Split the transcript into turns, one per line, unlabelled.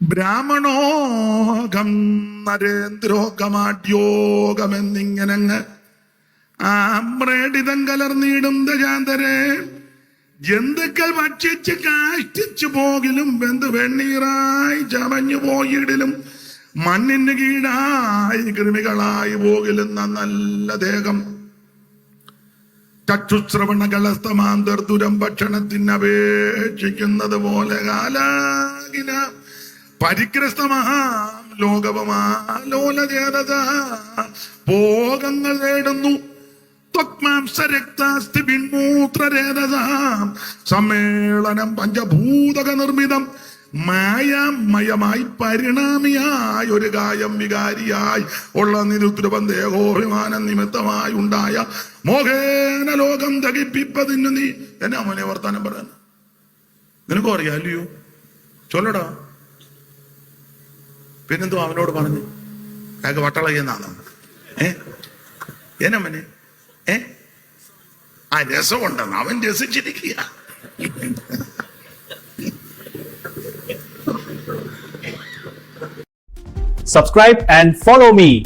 ബ്രാഹ്മണോകം നരേന്ദ്രോഗമാഡ്യോഗമെന്നിങ്ങനെ ആമ്രേടിതം കലർന്നിടും ദജാന്തരെ ജന്തുക്കൾ ഭക്ഷിച്ച് കാഷ്ടിച്ചു പോകിലും വെന്ത് വെണ്ണീറായി ചമഞ്ഞു പോയിടിലും മണ്ണിന് കീഴായി കൃമികളായി പോകിലും നല്ല ദേഹം ചക്ഷുശ്രവണകളസ്തമാന്തർദുരം ഭക്ഷണത്തിന് അപേക്ഷിക്കുന്നത് പോലെ കാലാകിന പരിഗ്രസ്തമഹാം ലോകവമാലോലചേതസ ഭോഗങ്ങൾ നേടുന്നു സമ്മേളനം പഞ്ചഭൂതക നിർമ്മിതം മായാമയമായി പരിണാമിയായി ഒരു കായം വികാരിയായി ഉള്ള നിരുദ്രവം ദേഹോഭിമാനം നിമിത്തമായി ഉണ്ടായ മോഹേന ലോകം ദഹിപ്പിപ്പതിന് നീ എന്നെ അവനെ വർത്താനം പറയാൻ നിനക്കും അറിയാല്ലയോ ചൊല്ലടാ. പിന്നെന്തോ അവനോട് പറഞ്ഞു അയാൾക്ക് വട്ടളയെന്നാണോ? എന്നമ്മനെ ആ രസമുണ്ടെന്ന് അവൻ രസിച്ചിരിക്കുക.
Subscribe and follow me